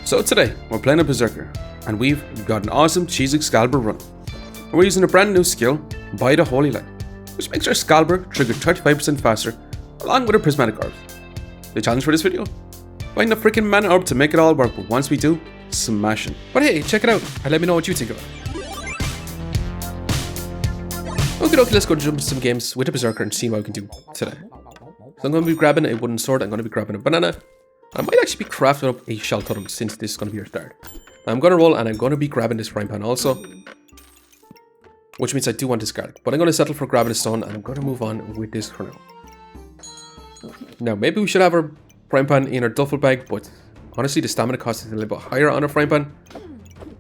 So today, we're playing a Berserker, and we've got an awesome cheese Excalibur run. And we're using a brand new skill, By the Holy Light, which makes our Excalibur trigger 35% faster, along with our Prismatic Orbs. The challenge for this video? Find the freaking mana orb to make it all work, but once we do, smashing. But hey, check it out, and let me know what you think of it. Okay, let's go jump into some games with the Berserker and see what we can do today. So I'm going to be grabbing a wooden sword, I'm going to be grabbing a banana. I might actually be crafting up a shell totem since this is going to be our start. I'm going to roll and I'm going to be grabbing this frying pan also. Which means I do want this garlic. But I'm going to settle for grabbing a stone and I'm going to move on with this for now. Now maybe we should have our frying pan in our duffel bag, but honestly the stamina cost is a little bit higher on our frying pan.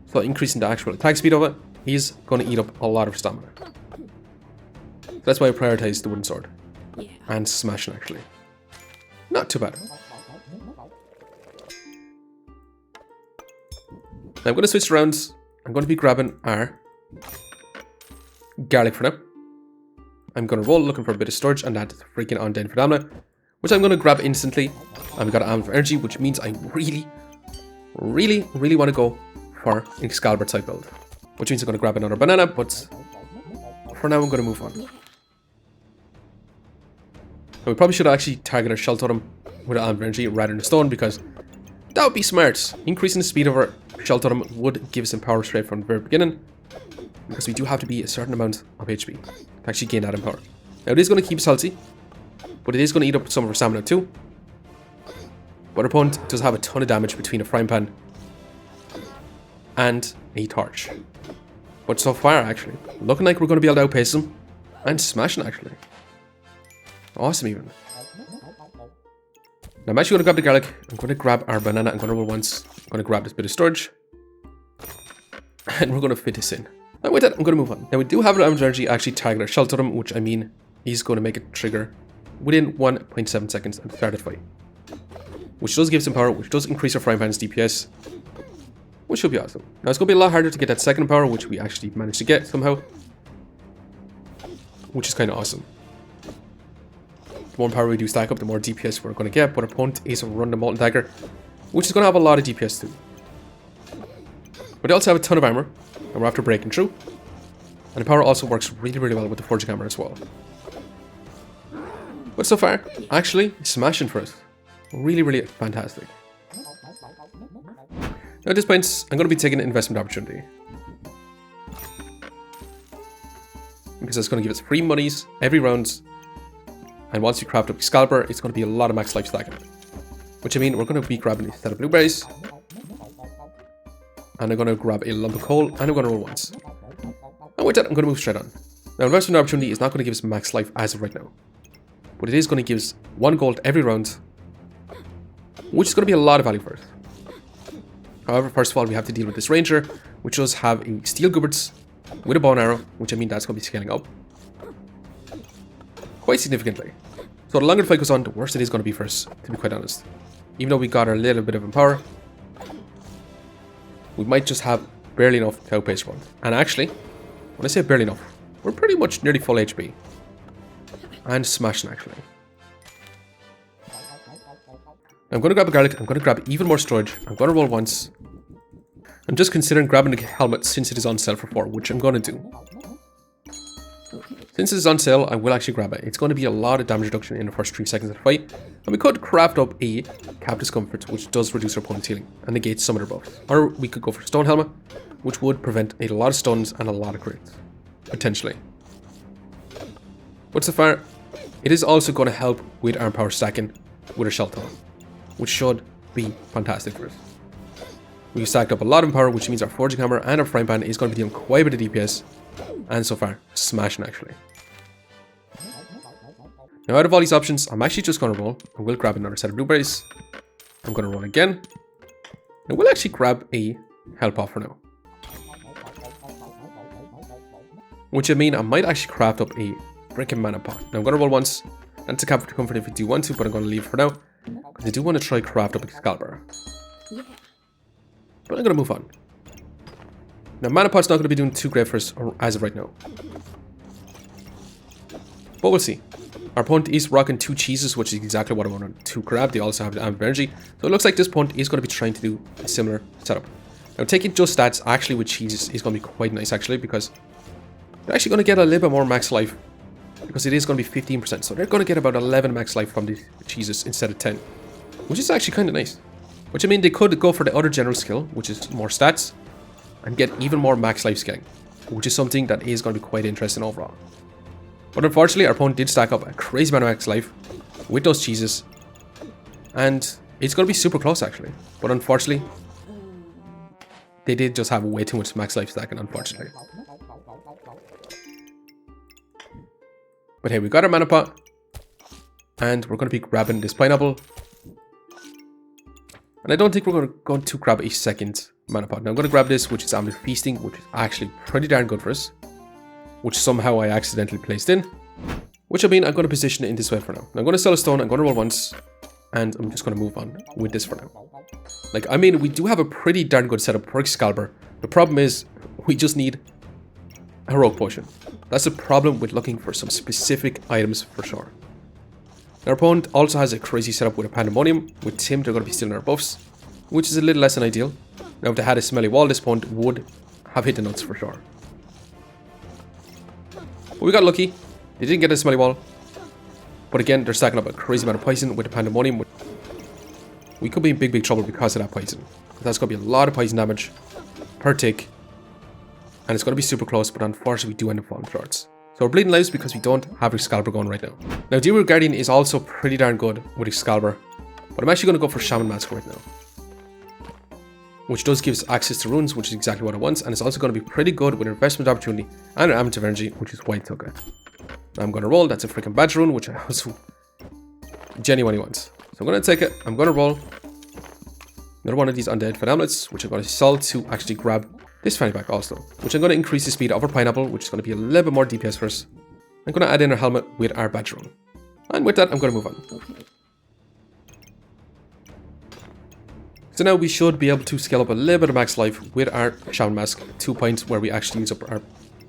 So increasing the actual attack speed of it is going to eat up a lot of stamina. So that's why I prioritize the wooden sword. And smashing actually. Not too bad. Now I'm going to switch around. I'm going to be grabbing our garlic for now. I'm going to roll looking for a bit of storage and that's freaking on down for Damna, which I'm going to grab instantly. And we've got an for energy, which means I really want to go for an Excalibur type build. Which means I'm going to grab another banana, but for now I'm going to move on. Now we probably should actually target our shell totem with an energy rather than a stone because that would be smart. Increasing the speed of our shell totem would give us some power straight from the very beginning, because we do have to be a certain amount of HP to actually gain that in power. Now it is going to keep us healthy, but it is going to eat up some of our stamina too. But our opponent does have a ton of damage between a frying pan and a torch. But so far actually, looking like we're going to be able to outpace them and smashing actually. Awesome even. Now I'm actually going to grab the garlic, I'm going to grab our banana, I'm going to roll once, I'm going to grab this bit of storage, and we're going to fit this in. And with that, I'm going to move on. Now we do have an energy actually target our shell totem, which I mean, he's going to make it trigger within 1.7 seconds at the start of the fight. Which does give some power, which does increase our frying pan's DPS, which should be awesome. Now it's going to be a lot harder to get that second power, which we actually managed to get somehow, which is kind of awesome. The more power we do stack up, the more DPS we're going to get, but our opponent is running the Molten Dagger, which is going to have a lot of DPS too. But they also have a ton of armor, and we're after breaking through. And the power also works really well with the forging hammer as well. But so far, actually, smashing for us. Really fantastic. Now at this point, I'm going to be taking an investment opportunity. Because it's going to give us free monies every round. And once you craft up Excalibur, it's going to be a lot of max life stacking. Which I mean, we're going to be grabbing a set of blueberries. And I'm going to grab a lump of coal, and I'm going to roll once. And with that, I'm going to move straight on. Now, investment opportunity is not going to give us max life as of right now. But it is going to give us 1 gold every round. Which is going to be a lot of value for us. However, first of all, we have to deal with this ranger, which does have a steel gubbets with a bow and arrow, which I mean, that's going to be scaling up quite significantly. So the longer the fight goes on, the worse it is going to be for us, to be quite honest. Even though we got a little bit of power, we might just have barely enough to outpace one. And actually, when I say barely enough, we're pretty much nearly full HP. And smashing actually. I'm going to grab a garlic, I'm going to grab even more storage, I'm going to roll once. I'm just considering grabbing the helmet since it is on sale for 4, which I'm going to do. Since it's on sale, I will actually grab it. It's going to be a lot of damage reduction in the first 3 seconds of the fight. And we could craft up a Cap Discomfort, which does reduce our opponent's healing and negates some of their buffs. Or we could go for Stone Helmet, which would prevent a lot of stuns and a lot of crits. Potentially. But so far, it is also going to help with arm power stacking with our shell totem, which should be fantastic for us. We've stacked up a lot of power, which means our forging hammer and our frying pan is going to be doing quite a bit of DPS. And so far, smashing actually. Now out of all these options, I'm actually just going to roll. I will grab another set of blueberries. I'm going to roll again. I will actually grab a health pot for now. Which I mean, I might actually craft up a freaking mana pot. Now I'm going to roll once. And it's a Cap Comfort if you do want to, but I'm going to leave it for now. Because I do want to try craft up Excalibur. But I'm going to move on. Now mana pot's not going to be doing too great for us as of right now. But we'll see. Our opponent is rocking 2 cheeses, which is exactly what I wanted to grab. They also have the amp energy. So it looks like this opponent is going to be trying to do a similar setup. Now, taking just stats actually with cheeses is going to be quite nice, actually, because they're actually going to get a little bit more max life. Because it is going to be 15%. So they're going to get about 11 max life from the cheeses instead of 10. Which is actually kind of nice. Which, I mean, they could go for the other general skill, which is more stats, and get even more max life scaling. Which is something that is going to be quite interesting overall. But unfortunately, our opponent did stack up a crazy amount of max life with those cheeses. And it's going to be super close, actually. But unfortunately, they did just have way too much max life stacking, unfortunately. But hey, we got our mana pot. And we're going to be grabbing this pineapple. And I don't think we're going to grab a second mana pot. Now I'm going to grab this, which is Amulet Feasting, which is actually pretty darn good for us. Which somehow I accidentally placed in. Which I mean, I'm going to position it in this way for now. Now I'm going to sell a stone, I'm going to roll once. And I'm just going to move on with this for now. Like, I mean, we do have a pretty darn good setup for EGGSCALIBUR. The problem is, we just need a Heroic Potion. That's the problem with looking for some specific items for sure. Our opponent also has a crazy setup with a Pandemonium. With Tim, they're going to be stealing our buffs, which is a little less than ideal. Now, if they had a Smelly Wall, this opponent would have hit the nuts for sure. But we got lucky. They didn't get a Smelly Wall. But again, they're stacking up a crazy amount of poison with the Pandemonium. We could be in big trouble because of that poison. That's going to be a lot of poison damage per tick. And it's going to be super close, but unfortunately, we do end up falling short. So we're bleeding lives because we don't have EGGSCALIBUR going right now. Now, Deer Guardian is also pretty darn good with EGGSCALIBUR. But I'm actually going to go for Shaman Mask right now. Which does give us access to runes, which is exactly what I want. And it's also going to be pretty good with Investment Opportunity and an Amulet of Energy, which is why I took it. Now I'm going to roll. That's a freaking badge rune, which I also genuinely want. So I'm going to take it. I'm going to roll another one of these undead amulets, which I'm going to sell to actually grab this fanny pack also, which I'm going to increase the speed of our pineapple, which is going to be a little bit more DPS for us. I'm going to add in our helmet with our badge rune. And with that, I'm going to move on. So now we should be able to scale up a little bit of max life with our Shaman Mask 2 points where we actually use up our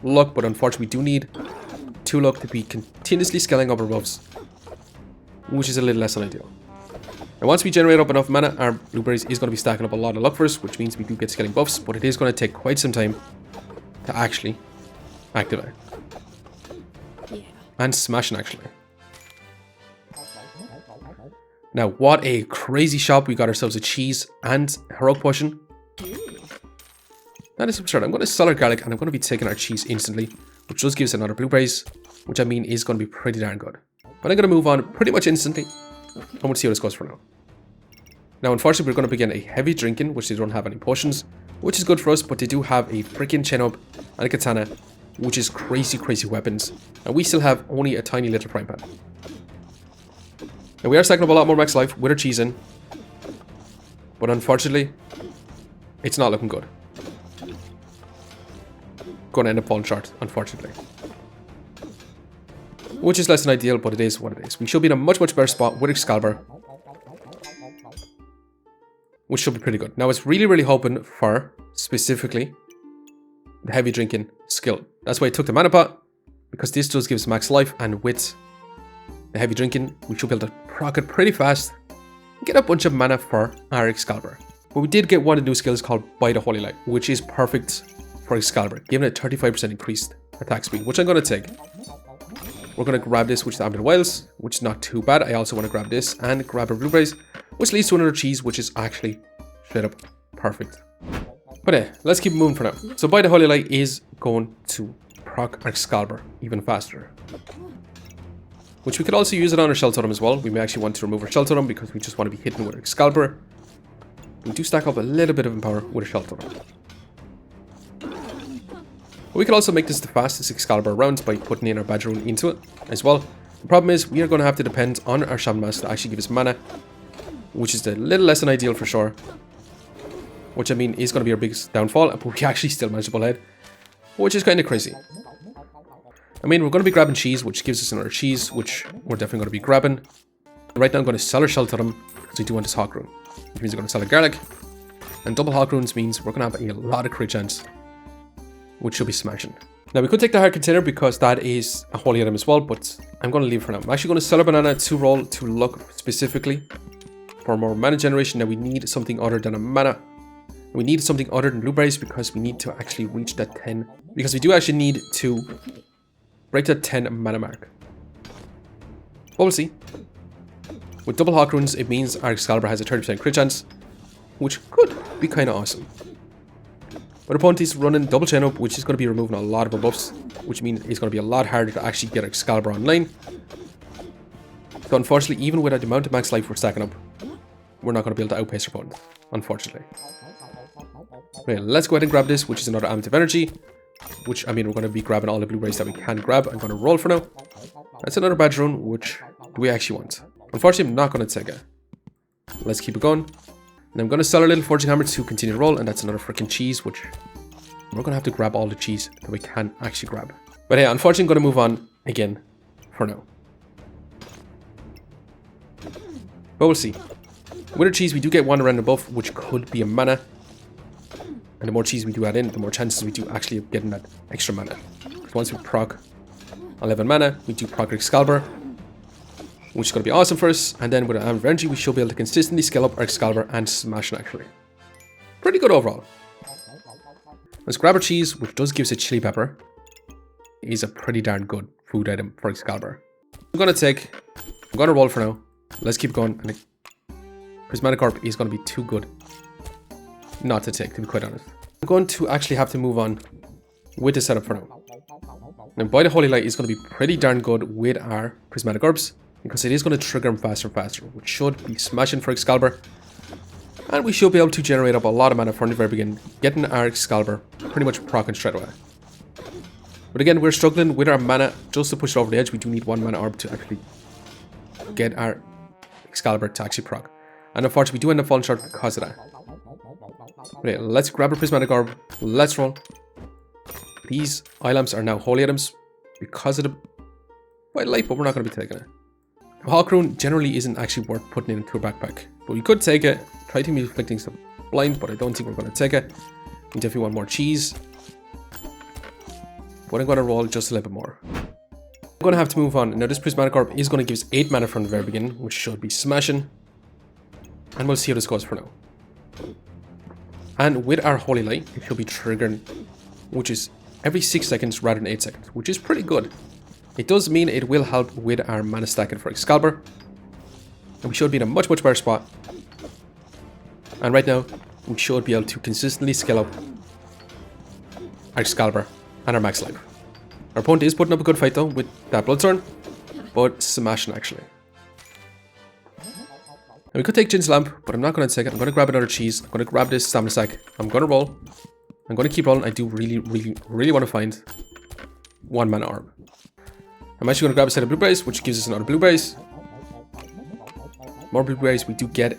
luck, but unfortunately we do need 2 luck to be continuously scaling up our buffs, which is a little less than ideal. And once we generate up enough mana, our blueberries is going to be stacking up a lot of luck for us, which means we do get scaling buffs, but it is going to take quite some time to actually activate. And smashing actually. Now, what a crazy shop. We got ourselves a cheese and Heroic Potion. That is absurd. I'm going to sell our garlic and I'm going to be taking our cheese instantly, which does give us another blueberries, which I mean is going to be pretty darn good. But I'm going to move on pretty much instantly. I want to see how this goes for now. Now, unfortunately, we're going to begin a heavy drinking, which they don't have any potions, which is good for us, but they do have a freaking chain up and a katana, which is crazy weapons. And we still have only a tiny little prime pan. Now, we are stacking up a lot more max life with our cheese in, but unfortunately, it's not looking good. Going to end up falling short, unfortunately. Which is less than ideal, but it is what it is. We should be in a much better spot with EGGSCALIBUR, which should be pretty good. Now, it's really hoping for, specifically, the heavy drinking skill. That's why I took the mana pot, because this does give us max life, and with the heavy drinking, we should be able to proc it pretty fast and get a bunch of mana for our EGGSCALIBUR. But we did get one of the new skills called By the Holy Light, which is perfect for EGGSCALIBUR, giving it 35% increased attack speed, which I'm going to take. We're going to grab this, which is Amulet of Wiles, which is not too bad. I also want to grab this and grab our blueberries, which leads to another cheese, which is actually straight up perfect. But yeah, let's keep moving for now. So By the Holy Light is going to proc our EGGSCALIBUR even faster. Which we could also use it on our Shell Totem as well. We may actually want to remove our Shell Totem because we just want to be hitting with our EGGSCALIBUR. We do stack up a little bit of empower with a Shell Totem. But we could also make this the fastest EGGSCALIBUR round by putting in our badge rune into it as well. The problem is we are going to have to depend on our Shaman Mask to actually give us mana, which is a little less than ideal for sure. Which I mean is going to be our biggest downfall, but we actually still managed to pull ahead, which is kind of crazy. I mean, we're going to be grabbing cheese, which gives us another cheese, which we're definitely going to be grabbing. Right now I'm going to sell our Shell Totem because we do want this Hawk Rune, which means we're going to sell a garlic. And double Hawk Runes means we're going to have a lot of crit chance, which should be smashing. Now we could take the hard container because that is a holy item as well, but I'm going to leave it for now. I'm actually going to sell a banana to roll to luck specifically for more mana generation. Now we need something other than a mana. We need something other than blueberries because we need to actually reach that 10. Because we do actually need to break that 10 mana mark. But we'll see. With double hawk runes, it means our Excalibur has a 30% crit chance, which could be kind of awesome. But our opponent is running double chain up, which is going to be removing a lot of our buffs, which means it's going to be a lot harder to actually get our Excalibur online. So unfortunately, even with the amount of max life we're stacking up, we're not going to be able to outpace our opponent, unfortunately. Okay, let's go ahead and grab this, which is another Amulet of Energy, which, I mean, we're going to be grabbing all the blueberries that we can grab. I'm going to roll for now. That's another badge rune, which we actually want. Unfortunately, I'm not going to take it. Let's keep it going. And I'm going to sell our little forging hammer to continue to roll, and that's another freaking cheese, which we're going to have to grab all the cheese that we can actually grab. But hey, unfortunately, I'm going to move on again for now. But we'll see. With our cheese, we do get one random buff, which could be a mana. And the more cheese we do add in, the more chances we do actually of getting that extra mana. Because once we proc 11 mana, we do proc our Excalibur, which is going to be awesome for us. And then with our Amulet of Energy, we should be able to consistently scale up our Excalibur and smash it actually. Pretty good overall. Let's grab our cheese, which does give us a chili pepper. It is a pretty darn good food item for Excalibur. I'm going to roll for now. Let's keep going. And Prismatic Orb is going to be too good not to take, to be quite honest. I'm going to actually have to move on with the setup for now. Now, by the Holy Light is going to be pretty darn good with our Prismatic Orbs, because it is going to trigger them faster and faster, which should be smashing for Excalibur. And we should be able to generate up a lot of mana from the very beginning, getting our Excalibur pretty much proccing straight away. But again, we're struggling with our mana just to push it over the edge. We do need one mana orb to actually get our Excalibur to actually proc. And unfortunately, we do end up falling short because of that. Okay, let's grab our Prismatic Orb. Let's roll. These eye lamps are now holy items because of the white light, but we're not going to be taking it. Hawk rune generally isn't actually worth putting it into a backpack, but we could take it. Try to be inflicting some blind, but I don't think we're going to take it. We definitely want more cheese, but I'm going to roll just a little bit more. I'm going to have to move on. Now this Prismatic Orb is going to give us 8 mana from the very beginning, which should be smashing. And we'll see how this goes for now. And with our Holy Light, it should be triggering, which is every 6 seconds rather than 8 seconds, which is pretty good. It does mean it will help with our mana stacking for Excalibur. And we should be in a much better spot. And right now, we should be able to consistently scale up our Excalibur and our max life. Our opponent is putting up a good fight though with that Bloodthorn, but smashing actually. And we could take Jin's Lamp, but I'm not going to take it. I'm going to grab another cheese. I'm going to grab this stamina sack. I'm going to roll. I'm going to keep rolling. I do really want to find one mana orb. I'm actually going to grab a set of blueberries, which gives us another blueberries. More blueberries we do get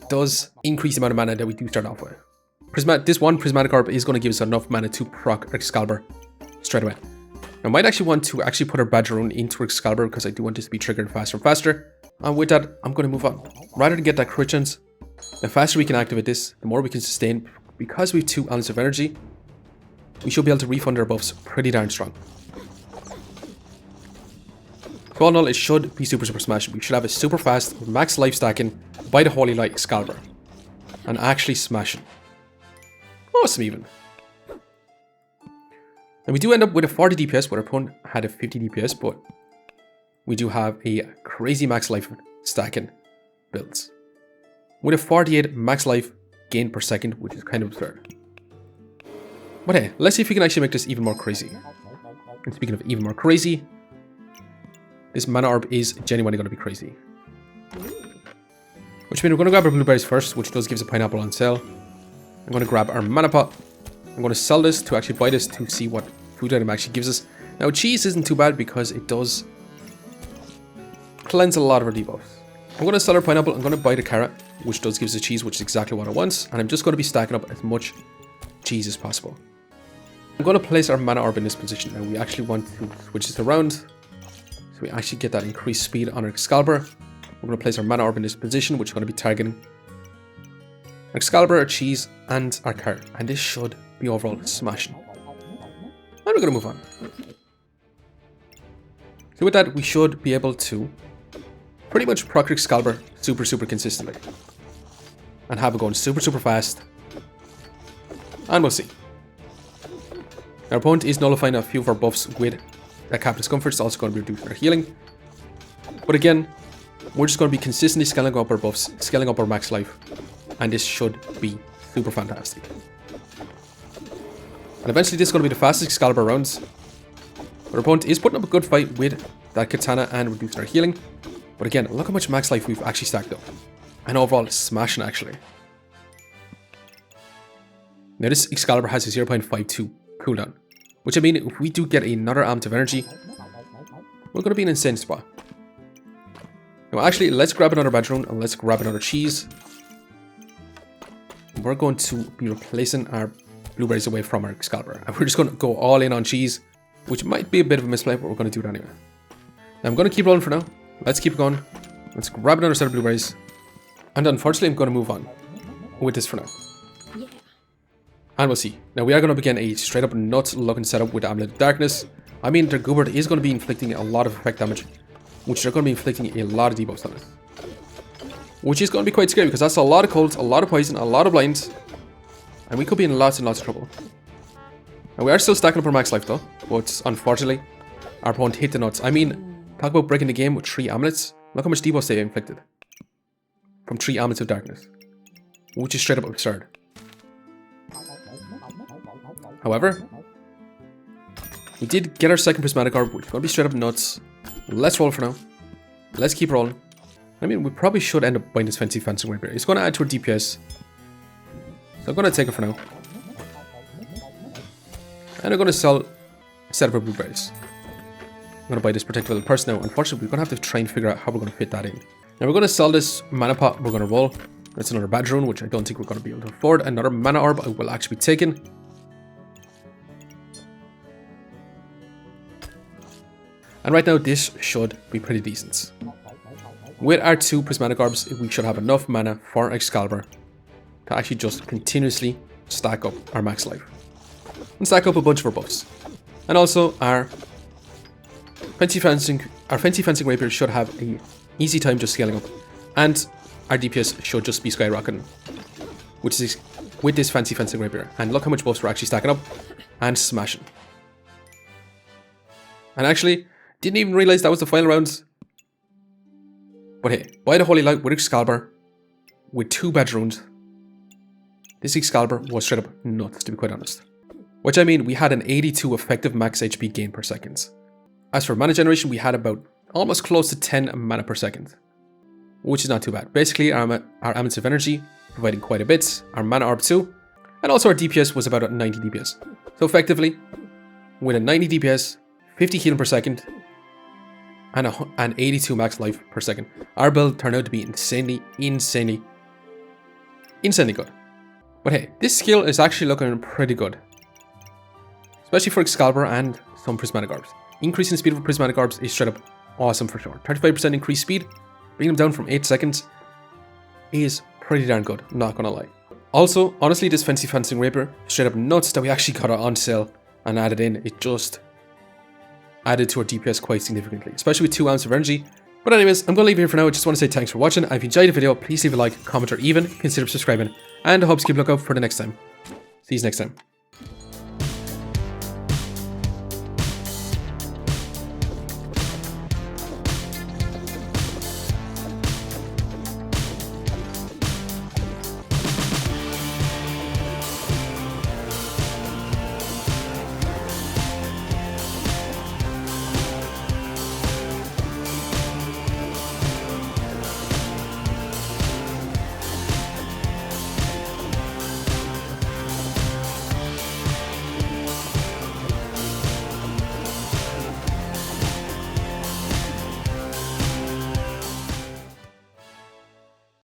does increase the amount of mana that we do start off with. This one Prismatic Orb is going to give us enough mana to proc Excalibur straight away. I might actually want to put our Badger Rune into Excalibur because I do want this to be triggered faster and faster. And with that, I'm going to move on. Rather than get that crit chance, the faster we can activate this, the more we can sustain. Because we have 2 Amulets of Energy, we should be able to refund our buffs pretty darn strong. So all in all, it should be super smash. We should have a super fast max life stacking by the Holy Light Excalibur. And actually smashing. Awesome even. And we do end up with a 40 DPS, where our opponent had a 50 DPS, but we do have a crazy max life stacking builds. With a 48 max life gain per second, which is kind of absurd. But hey, let's see if we can actually make this even more crazy. And speaking of even more crazy, this mana orb is genuinely going to be crazy. Which means we're going to grab our blueberries first, which does give us a pineapple on sale. I'm going to grab our mana pot. I'm going to sell this to actually buy this to see what food item actually gives us. Now cheese isn't too bad because it does cleanse a lot of our debuffs. I'm going to sell our pineapple. I'm going to buy the carrot, which does give us a cheese, which is exactly what I want. And I'm just going to be stacking up as much cheese as possible. I'm going to place our mana orb in this position, and we actually want to switch this around. So we actually get that increased speed on our Excalibur. We're going to place our mana orb in this position, which is going to be targeting our Excalibur, our cheese, and our carrot. And this should be overall smashing. we're going to move on. So with that, we should be able to pretty much proc Excalibur super consistently. And have it going super fast. And we'll see. Our opponent is nullifying a few of our buffs with that Cap Discomfort. It's also going to be reducing our healing. But again, we're just going to be consistently scaling up our buffs, scaling up our max life. And this should be super fantastic. And eventually this is going to be the fastest Excalibur rounds. Our opponent is putting up a good fight with that Katana and reducing our healing. But again, look how much max life we've actually stacked up. And overall, smashing actually. Now this Excalibur has a 0.52 cooldown. Which I mean, if we do get another Amulet of Energy, we're going to be in an insane spot. Now actually, let's grab another Badgerone and let's grab another cheese. We're going to be replacing our blueberries away from our Excalibur. And we're just going to go all in on cheese, which might be a bit of a misplay, but we're going to do it anyway. Now I'm going to keep rolling for now. Let's keep going. Let's grab another set of blueberries. And unfortunately, I'm going to move on with this for now. And we'll see. Now we are going to begin a straight up nuts looking setup with Amulet of Darkness. I mean, their Goobert is going to be inflicting a lot of effect damage, which they're going to be inflicting a lot of debuffs on us. Which is going to be quite scary because that's a lot of colds, a lot of poison, a lot of blinds. And we could be in lots and lots of trouble. Now we are still stacking up our max life though, but unfortunately, our opponent hit the nuts. I mean, talk about breaking the game with 3 amulets. Look how much debuffs they inflicted. From 3 Amulets of Darkness. Which is straight up absurd. However, we did get our second Prismatic Orb, which is going to be straight up nuts. Let's roll for now. Let's keep rolling. I mean, we probably should end up buying this fancy fencing rapier. It's going to add to our DPS. So I'm going to take it for now. And I'm going to sell a set of our blueberries. I'm going to buy this protective little purse now. Unfortunately, we're going to have to try and figure out how we're going to fit that in. Now we're going to sell this mana pot. We're going to roll. That's another Badgerone, which I don't think we're going to be able to afford. Another mana orb I will actually be taking. And right now, this should be pretty decent. With our 2 Prismatic Orbs, we should have enough mana for Excalibur to actually just continuously stack up our max life. And stack up a bunch of our buffs. And also, our Fancy Fencing Rapier should have an easy time just scaling up. And our DPS should just be skyrocketing. Which is with this Fancy Fencing Rapier. And look how much buffs we're actually stacking up and smashing. And actually, didn't even realize that was the final rounds. But hey, by the Holy Light with Excalibur, with 2 Badgerones, this Excalibur was straight up nuts, to be quite honest. Which I mean, we had an 82 effective max HP gain per second. As for mana generation, we had about almost close to 10 mana per second. Which is not too bad. Basically, our Amulets of Energy providing quite a bit, our Mana Orb too, and also our DPS was about 90 DPS. So effectively, with a 90 DPS, 50 healing per second, and an 82 max life per second, our build turned out to be insanely good. But hey, this skill is actually looking pretty good. Especially for Excalibur and some Prismatic Orbs. Increasing the speed of Prismatic Orbs is straight up awesome for sure. 35% increased speed, bringing them down from 8 seconds, is pretty darn good, not gonna lie. Also, honestly, this Fancy Fencing Rapier, straight up nuts that we actually got it on sale and added in. It just added to our DPS quite significantly, especially with 2 ounces of energy. But anyways, I'm going to leave it here for now. I just want to say thanks for watching. If you enjoyed the video, please leave a like, comment, or even consider subscribing. And I hope you keep a lookout for the next time. See you next time.